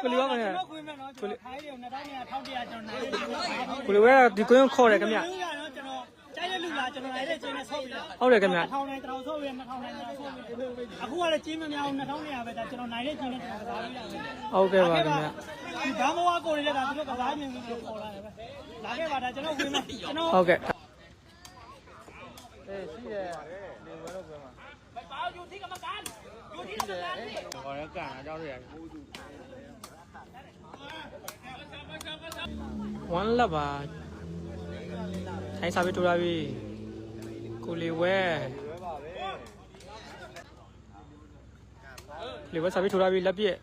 ကိုလီဝဲမနဲ့ ခွင့်မဲ့နော်ကျွန်တော်ခိုင်းတယ်2200 1200ကျွန်တော်နိုင်တယ် ကိုလီဝဲဒီကွင်းခေါ်တယ်ခင်ဗျ ကျွန်တော်ကြိုက်တဲ့လူလားကျွန်တော်နိုင်တဲ့ချင်းနဲ့ဆော့ပြီးတာ ဟုတ်တယ်ခင်ဗျ 1000နဲ့1000ဆော့ပြီး2000နဲ့1000ဆော့ပြီးအခုကလည်းချင်းမများအောင်2200ပဲဒါကျွန်တော်နိုင်တဲ့ချင်းနဲ့ကျွန်တော်ကစားပြီးတာ ဟုတ်ကဲ့ပါခင်ဗျ ဒီဘာမဝါကိုနေတဲ့ဒါသူတို့ကစားမြင်ပြီးခေါ်လာတယ်ပဲလာခဲ့ပါဒါကျွန်တော်ဝင်မယ်ကျွန်တော် ဟုတ်ကဲ့ရှိတယ်လေဝဲတော့ကွင်းမှာ ဘာယူထိကမကန်ယူထိကမကန် ခေါ်ရကန်အကြောင်းတွေ ဝမ်းလက်ပါထိုင်းစာပေးထိုးလာပြီကိုလီဝဲလီဝဲစာပေးထိုးလာပြီလက်ပြည့်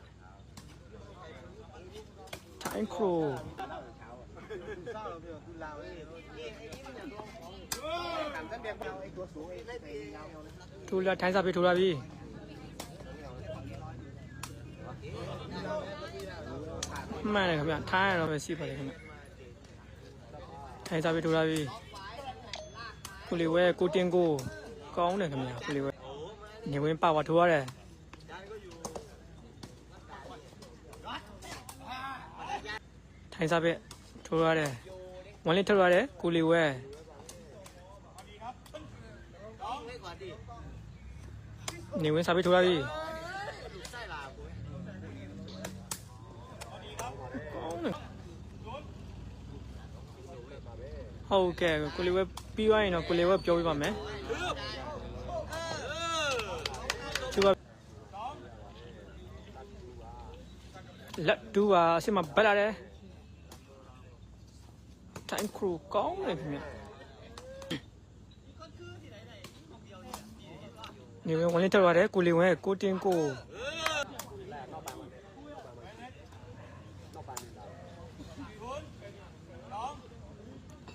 ထိုင်းခရိုထိုးလာထိုင်းစာပေးထိုးလာပြီမှန်တယ်ခင်ဗျထိုင်းရတော့ပဲရှိပါတယ်ခင်ဗျထိုင်းစာပေးထိုးလာပြီကိုလီဝဲကိုတင်ကိုကောင်းတယ်ခင်ဗျကိုလီဝဲနေဝင်ပါဝါထိုးရတယ်ထိုင်းစာပေးထိုးရတယ်ဝမ်းလေးထိုးရတယ်ကိုလီဝဲနေဝင်စာပေးထိုးလာပြီဟုတ်ကဲ့ကိုလီဝဲပြီးသွားရင်တော့ကိုလီဝဲပြောပြပါမယ်သူကလက်တူပါအစ်မဘက်လာတယ်ထိုင်းခရူကောင်းတယ်ခင်ဗျနေဝင်ဝင်လေးထွက်သွားတယ်ကိုလီဝဲကိုတင်ကို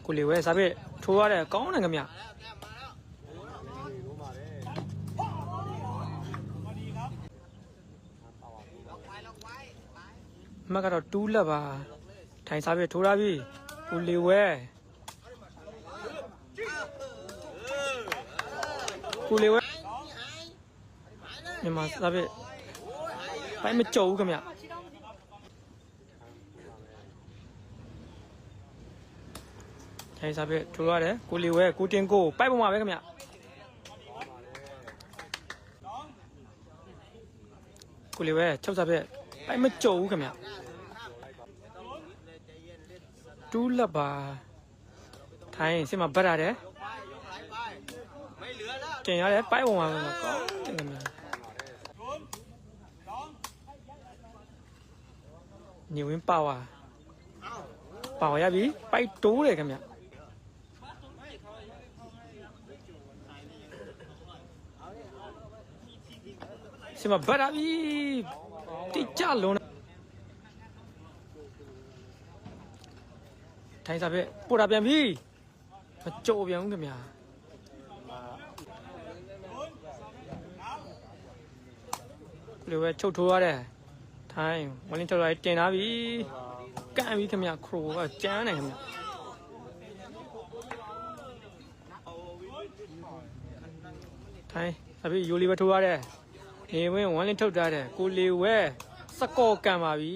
ကိုလီဝဲစားပြထိုးရတယ်ကောင်းတယ်ခင်ဗျမကတော့တူးလက်ပါထိုင်စားပြထိုးရပြီကိုလီဝဲကိုလီဝဲမြန်မာစားပြပိုင်းမကြုံဘူးခင်ဗျထိုင်စားပြထိုးရတယ်ကိုလီဝဲကိုတင်ကိုပိုက်ပေါ်မှာပဲခင်ဗျကိုလီဝဲချုပ်စားပြပိုင်းမကြုံဘူးခင်ဗျတူးလက်ပါထိုင်စင်မှာဗတ်ရတယ်ကျင်ရတယ်ပိုက်ပေါ်မှာပဲကောင်းတယ်ခင်ဗျနေဝင်ပါဝါရပြီပိုက်တိုးတယ်ခင်ဗျစင်မဗတ်ရပြီတိကျလုံးထိုင်းစားပဲပို့တာပြန်ပြီမကြိုပြန်ဘူးခင်ဗျာလေဝဲချုပ်ထိုးရတယ်ထိုင်းဝလင်းထုတ်လိုက်တင်လာပြီကန့်ပြီခင်ဗျာခရိုကကျန်းတယ်ခင်ဗျာထိုင်းအဖေယူလီပဲထိုးရတယ်နေဝင်းဝလင်းထုတ်ထားတယ်ကိုလီဝဲစကောကန်ပါပြီ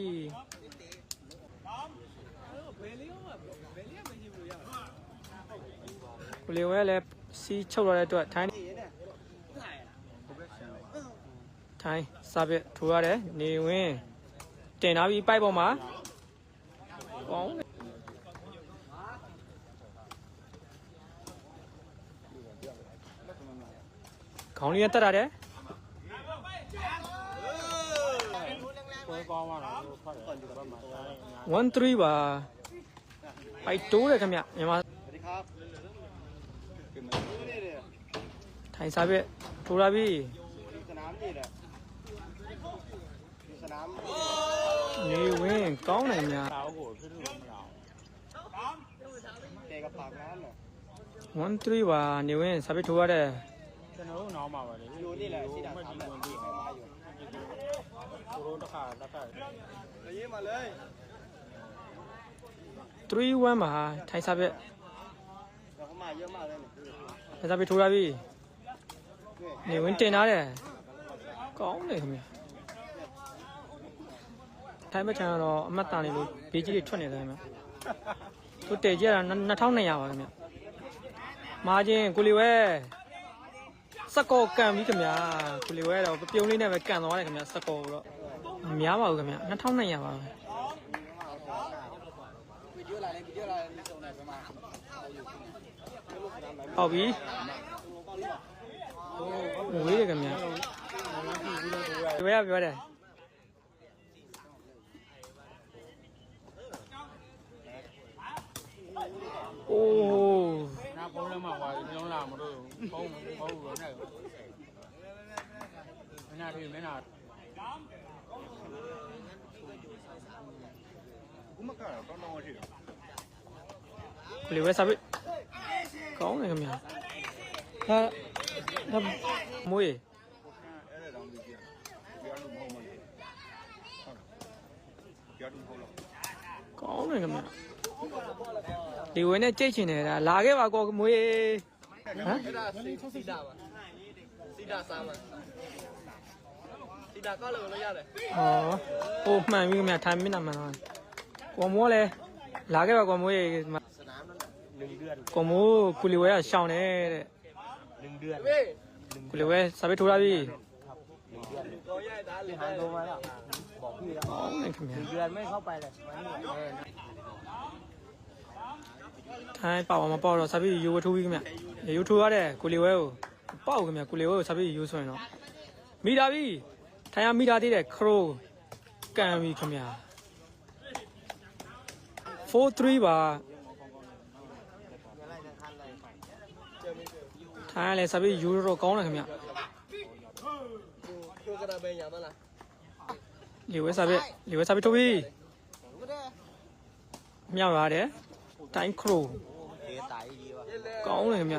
ကိုလီဝဲလည်းစီးချုပ်လာတဲ့အတွက်ထိုင်းစားပြထိုးရတယ်နေဝင်းတင်လာပြီးပိုက်ပေါ်မှာကောင်းတယ်ခေါင်းလေးတက်ရတယ်1-3ပါပိုက်တိုးတယ်ခင်ဗျမြန်မာထိုင်စားပြထိုးလာပြီနေဝင်းကောင်းတယ်များ1-3ပါနေဝင်းစားပြထိုးရတယ်ကျွန်တော်တို့နောက်မှာပါလေယူနေလဲရှိတာ3မှတ်ပြီးခိုင်းပါယူကိုရိုးတစ်ခါရေးမှာလေ3-1ပါထိုင်စားပြဟိုမှာရမှာလဲစားပြထိုးလာပြီနေဝင်းတင်ထားတယ်ကောင်းတယ်ခင်ဗျ ထိုင်းဘက်ချန်ကတော့အမှတ်တန်နေလို့ဘေးကြီးတွေထွက်နေတယ်ခင်ဗျသူတည်ကြတာ2200ပါခင်ဗျမာချင်းကိုလီဝဲစကောကန်ပြီခင်ဗျကိုလီဝဲတော့ပြုံးလေးနဲ့ပဲကန်သွားတယ်ခင်ဗျစကောတော့မများပါဘူးခင်ဗျ2200ပါပဲဟုတ်ပြီဝေးရခင်ဗျပြောရပြောတယ်โอ้น้าพ้องแล้วมาว่าน้องลามาด้วยพ้องอยู่เนี่ยไม่น่าที่ไม่น่ากูมาก่อนต้องมาที่ကိုလီဝဲစားပြီကောင်းတယ်ခင်ဗျာဒါမွေးအဲ့ဒါတောင်ပြီးပြန်ပြောလို့မဟုတ်မှန်းပြောလို့မဟုတ်တော့ကောင်းတယ်ခင်ဗျာဒီဝဲနဲ့ကြိတ်ချင်တယ်ဒါလာခဲ့ပါကောမွေးဟမ်အဲ့ဒါစီတာပါစီတာစားမှာစီတာကောက်လို့ရတယ်ဟောဟိုမှန်ပြီခင်ဗျာထိုင်မင်းနာမှန်တော့ကိုမိုးလဲလာခဲ့ပါကောမွေးสนามนั่น1เดือนကိုမိုးကိုလီဝဲကရှောင်းတယ်တဲ့1เดือนကိုလီဝဲစားပြီထိုးလာပြီ1เดือนก็แย่ตาเลยหายตัวมาแล้วบอกพี่แล้วခင်ဗျာ1เดือนไม่เข้าไปเลยထိုင်ပေါ့မပေါ့တော့စားပြီယူထိုးပြီခင်ဗျာယူထိုးရတဲ့ကိုလီဝဲကိုပေါ့ခင်ဗျာကိုလီဝဲကိုစားပြီယူဆိုရင်တော့မိတာပြီထိုင်ရမိတာသေးတယ်ခရိုးကန်ပြီခင်ဗျာ4-3ပါထိုင်ရလဲစားပြီယူတော့ကောင်းတယ်ခင်ဗျာထိုးကြတာပဲညာမလားလီဝဲစားပြီထိုးပြီမြောက်ရတယ်တိုင်းခရိုးကောင်းတယ်ခင်ဗျ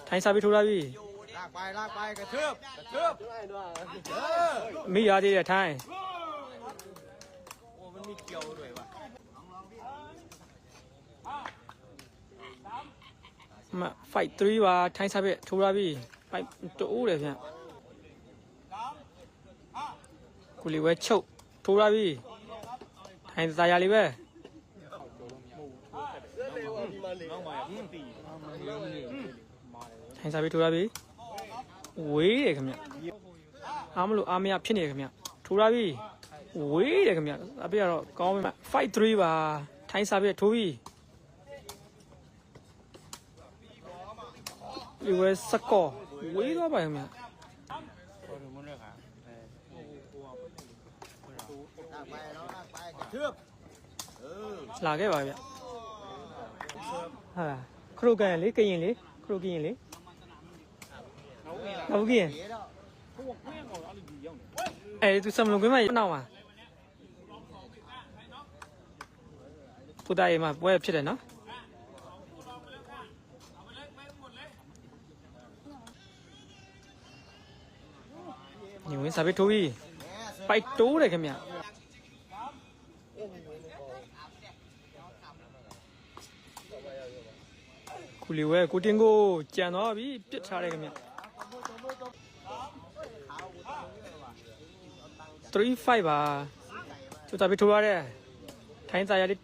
ထိုင်စားပြီထိုးလာပြီลากไปกระเทือบမိရသေးတယ်ထိုင်โอ้มันมีเกี่ยวด้วยว่ะfight 3ပါထိုင်းစားပြီထိုးလာပြီ fight တူးတယ်ဗျကိုလီဝဲချုပ်ထိုးလာပြီထိုင်းစားရလေးပဲထိုင်းစားပြီထိုးလာပြီဝေးတယ်ခင်ဗျအားမလို့အားမရဖြစ်နေတယ်ခင်ဗျထိုးလာပြီဝေးတယ်ခင်ဗျအပြည့်ကတော့ကောင်းပြီfight 3ပါထိုင်းစားပြီထိုးပြီဒီဝဲစကောဝေးတော့ပါခင်ဗျလာခဲ့ပါဗျဟာခရုကန်လေကရင်လေခရုကရင်လေဟုတ်ကဲ့အဲ့သူစမလုံးကွင်းမနောက်ပါပူတာရေမှာပွဲဖြစ်တယ်နော်ညီဝင်စားပြီးထိုးပြီးပိုက်တိုးတယ်ခင်ဗျကူလီဝဲကိုတင်ကိုကြံသွားပြီပြစ်ထားတယ်ခင်ဗျ3-5ပါကျူတာပြီးထိုးရတယ်ထိုင်းစားရလေး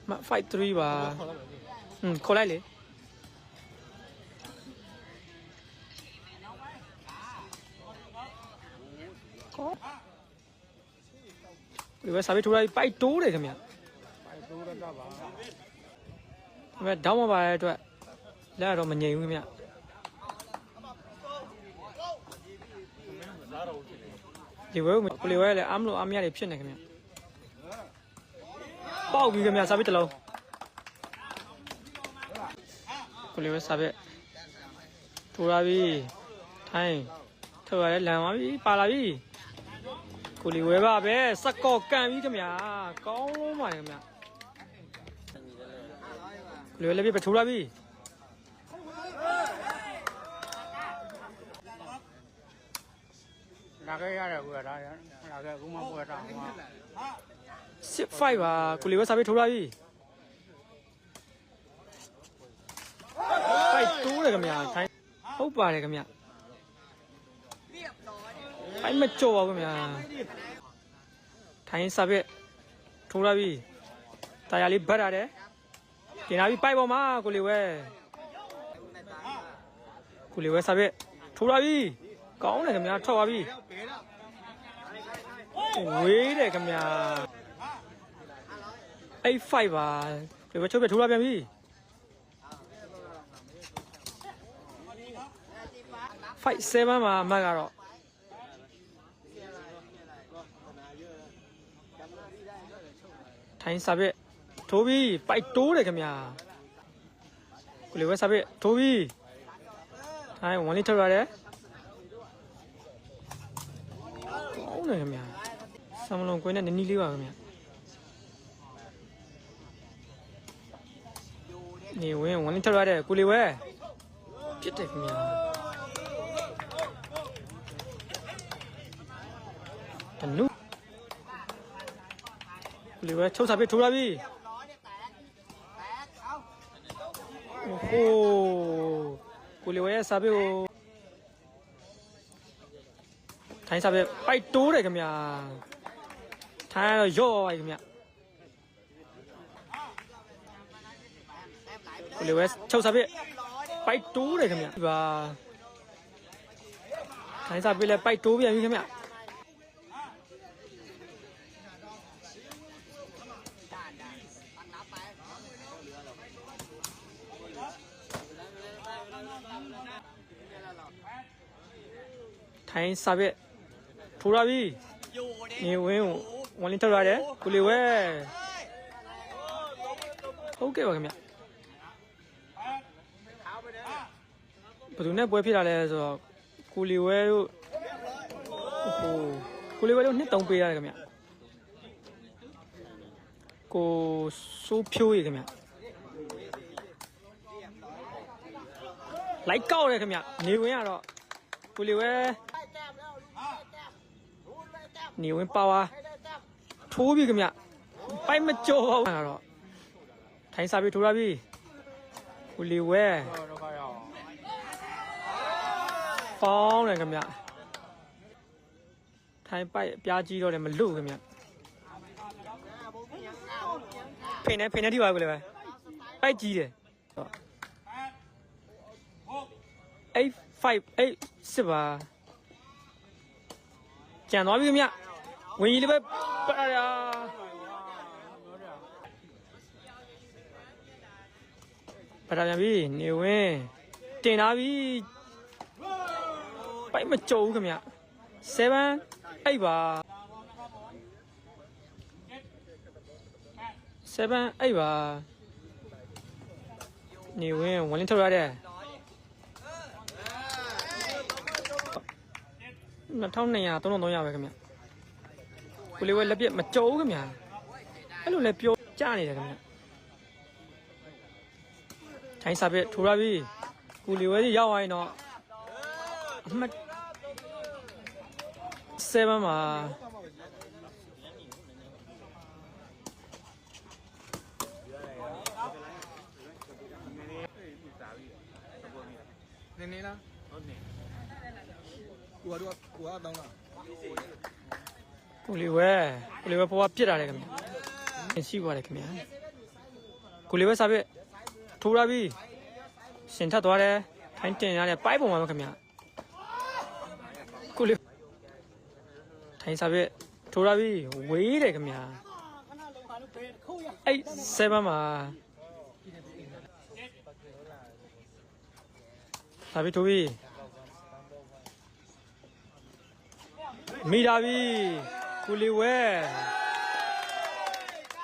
5-3ပါခေါ်လိုက်လေဒီဝဲစားပြီးထိုးလိုက်ပိုက်တိုးတယ်ခင်ဗျပိုက်တိုးရတာပါဒါပေမဲ့ဒေါင်းမပါတဲ့အတွက်လက်တော့မငြိမ်ဘူးခင်ဗျဒီဝဲကိုလေဝဲလည်းအားမလို့အားမရတွေဖြစ်နေခင်ဗျပေါက်ပြီးခင်ဗျစားပြီးတလုံးကိုလေဝဲစားပြီးထိုးလာပြီထိုင်းထိုးရလန်သွားပြီပါလာပြီကိုလီဝဲပါပဲစကော့ကန်ပြီခင်ဗျာကောင်းလုံးပါခင်ဗျာကိုလီဝဲလည်းပြထိုးလာပြီလာခဲ့ရတယ်ကွာဒါလာခဲ့အခုမှပွဲတာဟိုမှာ6-5ပါကိုလီဝဲစားပြီးထိုးလာပြီ5-2တယ်ခင်ဗျာထိုင်းဟုတ်ပါတယ်ခင်ဗျာ ပိုက်မကြော်ပါဘူးခင်ဗျာထိုင်းစာပြက်ထိုးလာပြီတာယာလေးဘတ်ရတယ်တင်လာပြီပိုက်ပေါ်မှာကိုလေးဝဲစာပြက်ထိုးလာပြီကောင်းတယ်ခင်ဗျာထွက်သွားပြီဝေးတယ်ခင်ဗျာ85ပါဒီဘက်ချုပ်ပြထိုးလာပြန်ပြီ57မှာအမှတ်ကတော့ထိုင်းစာပြက်ထိုးပြီပိုက်တိုးတယ်ခင်ဗျာကိုလေးဝဲစာပြက်ထိုးပြီထိုင်း1လေးထွက်ရတယ်ကောင်းတယ်ခင်ဗျာဆမ်မလွန်ကွင်းနဲ့နည်းနည်းလေးပါခင်ဗျာနေဝင်1လေးထွက်ရတယ်ကိုလေးဝဲပြစ်တယ်ခင်ဗျာတနုကိုလေးဝဲချုပ်စာပြက်ထိုးလာပြီโอ้โหကိုလေးဝဲစာပြက်ကိုထိုင်းစာပြက်ပိုက်တိုးတယ်ခင်ဗျာထိုင်းတော့ရော့ပါခင်ဗျာကိုလေးဝဲချုပ်စာပြက်ပိုက်တိုးတယ်ခင်ဗျာဒီပါထိုင်းစာပြက်လည်းပိုက်တိုးပြန်ပြီခင်ဗျာထိုင်းစာပြက်ထိုးလာပြီနေဝင်1လေးထွက်လာတယ်ကိုလေးဝဲဟုတ်ကဲ့ပါခင်ဗျဘယ်သူနဲ့ပွဲဖြစ်လာလဲဆိုတော့ကိုလေးဝဲတို့ဟိုကိုလေးဝဲတို့2-3ပေးရတယ်ခင်ဗျကိုစိုးဖြိုးရခင်ဗျလိုက်ကောက်တယ်ခင်ဗျနေဝင်ကတော့ကိုလေးဝဲနေဝင်ပါဝါထိုးပြီခင်ဗျပိုက်မကြော်ပါဘူးတော့ထိုင်းစာပြထိုးလာပြီကိုလေးဝဲဖောင်းတယ်ခင်ဗျထိုင်းပိုက်အပြားကြီးတော့လည်းမလို့ခင်ဗျဖိနေထိပါကိုလေးဝဲပိုက်ကြီးတယ်8 ပါကြံသွားပြီခင်ဗျဝင်ကြီးလေးပဲပါရပြန်ပြီနေဝင်တင်လာပြီပိုက်မကြုံဘူးခင်ဗျ7 8ပါနေဝင်1လေးထုတ်ရတယ်2200 3300ပဲခင်ဗျကိုလေးဝဲလက်ပြမကြုံခင်ဗျအဲ့လိုလဲပြောကြနေတယ်ခင်ဗျထိုင်းစာပြထိုးရပြီကိုလေးဝဲကြီးရောက်သွားရင်တော့အမှတ်7မှာနေလားဟုတ်နေကိုတောင်းလားကိုလေးဝဲပေါ်ကပြစ်တာလေခင်ဗျရှိပါတယ်ခင်ဗျကိုလေးဝဲစာပြထိုးရပြီရှင်ထပ်သွားတယ်ထိုင်းတင်ရတယ်ပိုက်ပုံမှာပဲခင်ဗျကိုလေးထိုင်းစာပြထိုးရပြီဝေးတယ်ခင်ဗျအဲ့7မှာစာပြထိုးပြီမိတာပြီကိုလေးဝဲ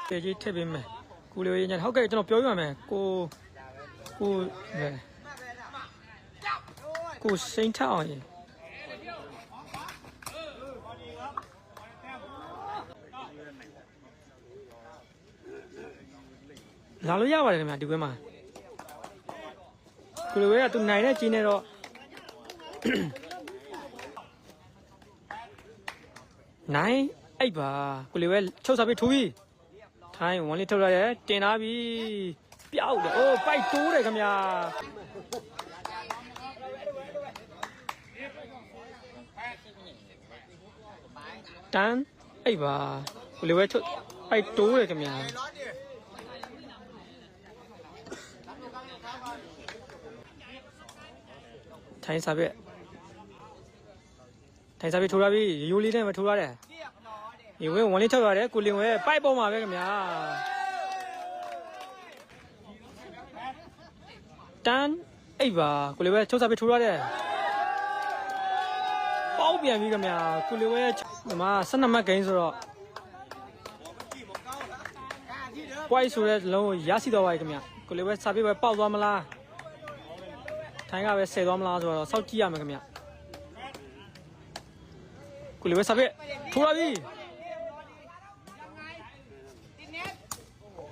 ပေကြီးထည့်ပေးမယ်ကိုလေးဝဲညဟုတ်ကဲ့ကျွန်တော်ပြောပြပါမယ်ကိုစိန်ထအောင်ရင်လာလို့ရပါတယ်ခင်ဗျဒီကွင်းမှာကိုလေးဝဲကသူနိုင်တဲ့ကြီးနေတော့နိုင်8ပါကိုလေးဝဲချုပ်စာပြထိုးပြီထိုင်း1လေးထုတ်ရတယ်တင်လာပြီပျောက်တယ်အိုးပိုက်တိုးတယ်ခင်ဗျာ တန်းအိပ်ပါကိုလီဝဲချုပ်ပိုက်တိုးတယ်ခင်ဗျာထိုင်းစားပြထိုင်းစားပြထိုးရပြီရိုးလေးနဲ့မထိုးရတယ်ဒီဝဲဝန်လေးထုတ်ရတယ်ကိုလင်ဝဲပိုက်ပေါ်မှာပဲခင်ဗျာတန်းအိပ်ပါကိုလီဝဲချုပ်စားပြထိုးရတယ်ပေါက်ပြန်ပြီခင်ဗျာကိုလီဝဲဒီမှာ12မှတ်ဂိမ်းဆိုတော့ပွိုက်ဆိုတဲ့လုံးကိုရရှိတော့ပါပြီခင်ဗျကိုလီဝဲစားပြပဲပေါက်သွားမလားထိုင်းကပဲဆယ်သွားမလားဆိုတော့စောက်ကြည့်ရမယ်ခင်ဗျကိုလီဝဲစားပြထိုးရပြီ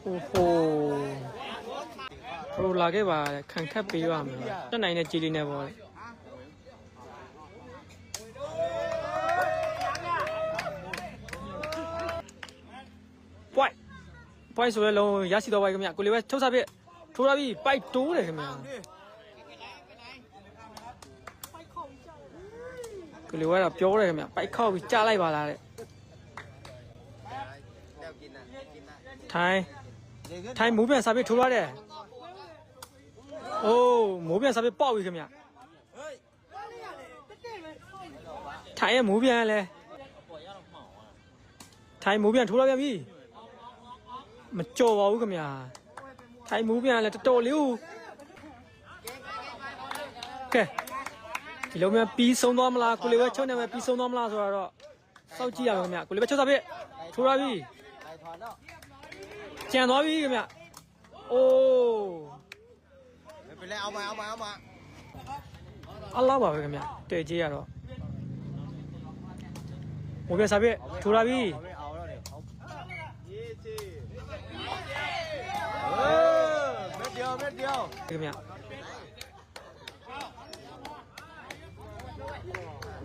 โอ้โหပရိုလာခဲ့ပါခံခတ်ပေးရမယ်တက်နိုင်တဲ့ကြည်လေးနဲ့ပေါ့လေပွိုက်ဆိုတဲ့လုံးရရှိတော့ပါခင်ဗျကိုလီဝဲထုတ်စားပြထိုးရပြီပိုက်တိုးတယ်ခင်ဗျကိုလီဝဲတော့ပြောတယ်ခင်ဗျပိုက်ခောက်ပြီးကြားလိုက်ပါလားတဲ့ထိုင်းမိုးပြန်စားပြထိုးရတယ်အိုးမိုးပြန်စားပြပေါက်ပြီခင်ဗျထိုင်းရဲ့မိုးပြန်လဲထိုင်းမိုးပြန်ထိုးရပြန်ပြီမကြော်ပါဘူးခင်ဗျာထိုင်းမိုးပြန်လဲတော်တော်လေးဦးကဲဒီလိုမျိုးပြီးဆုံးသွားမလားကိုလီဝဲချုပ်နေမယ်ပြီးဆုံးသွားမလားဆိုတော့စောက်ကြည့်ရမယ်ခင်ဗျကိုလီဝဲချုပ်စားပြထိုးရပြီကျန်သွားပြီခင်ဗျအိုးမပြလဲအောင်ပါအလားပါပဲခင်ဗျတဲ့ကြီးရတော့မိုးပြန်စားပြထိုးရပြီမက်ပြောခင်ဗျ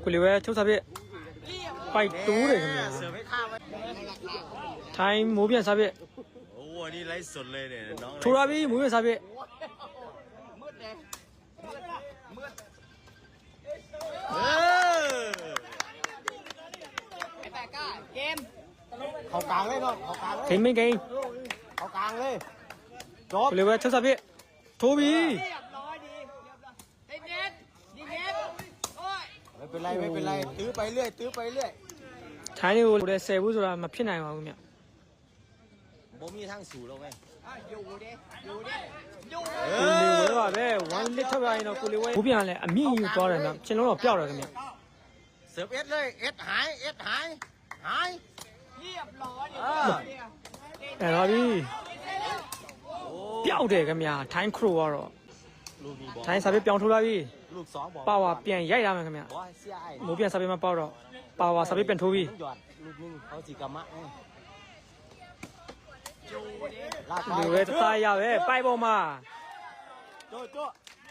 ကိုလီဝဲချုပ်စားပြပိုက်တိုးတယ်ခင်ဗျထိုင်းမိုးပြန်စားပြโอ้วันนี้ไลฟ์สดเลยเนี่ยน้อง ထိုးရပြီမိုးပြန်စားပြเขากลางเลยเนาะเขากลางเลย ဂိမ်းမင်းဂိမ်း เขากลางเลยจบ ကိုလီဝဲချုပ်စားပြထိုးပြီ ไม่เป็นไรตื้อไปเรื่อยထိုင်းတွေကိုလည်း10ဘူးဆိုတာမဖြစ်နိုင်ပါဘူးခင်ဗျบ่มีทางสู่แล้วไง ကိုလီဝဲပါပဲ1 lit ထုတ်ရရင်တော့ကိုလီဝဲဘူးပြန်လဲအမြင့်ယူသွားတယ်ဗျချင်းလုံးတော့ပျောက်တယ်ခင်ဗျ เสิร์ฟเอสเลยเอสหายအဲ့တော့ပြီပျောက်တယ်ခင်ဗျထိုင်းခရိုကတော့ ลูกนี้บอล ထိုင်းစားပြပြောင်းထိုးလာပြီ ลูก2บอล ပါဝါပြန်ရိုက်ရမယ်ခင်ဗျ บอลเสียไอ้ မိုးပြန်စားပြမပေါက်တော့ပါဝါစားပြပြန်ထိုးပြီ หยอดลูกนึงเขาสิกะมะไง ဒီဝဲသားရပဲပိုက်ပေါ်မှာ โจ๊ะ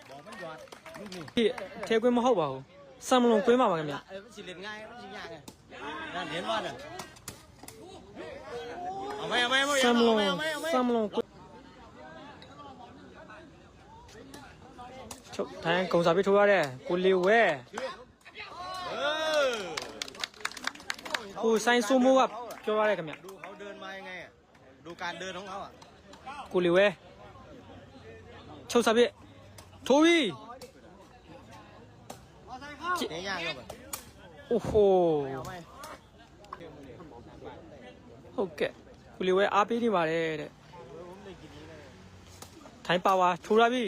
บอลมันหยอดลูกนี้ ဒီထဲကွင်းမဟုတ်ပါဘူးဆမ်မလုံကွင်းပါပါခင်ဗျ มันสิเล่นง่ายมันสิยากไงนั่นเห็นบ่น่ะเอาไหม ဆမ်မလုံကွင်းချုပ်ထိုင်းကုံစားပြထိုးရတယ်ကိုလီဝဲ ကိုဆိုင်ဆိုမိုးကပြောရတယ်ခင်ဗျ ดูเขาเดินมายังไงอ่ะดูการเดินของเขาอ่ะ ကိုလီဝဲချုပ်စားပြထိုးပြီ เตะยากครับ အိုးဟို เอาไหม ဟုတ်ကဲ့ကိုလီဝဲအားပေးနေပါတယ်တဲ့ထိုင်းပါဝါထိုးရပြီ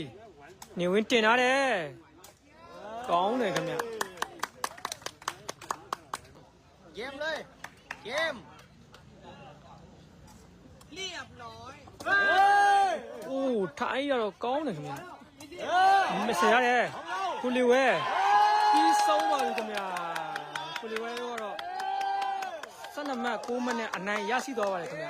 နေဝင်တင်ထားတယ်ကောင်းတယ်ခင်ဗျ เกมเลยเกม အိုးထိုင်းရတော့ကောင်းတယ်ခင်ဗျမစရရတယ်ကိုလီဝဲပြီးဆုံးပါပြီခင်ဗျကိုလီဝဲတော့12မှတ်9မှတ်နဲ့အနိုင်ရရှိသွားပါတယ်ခင်ဗျ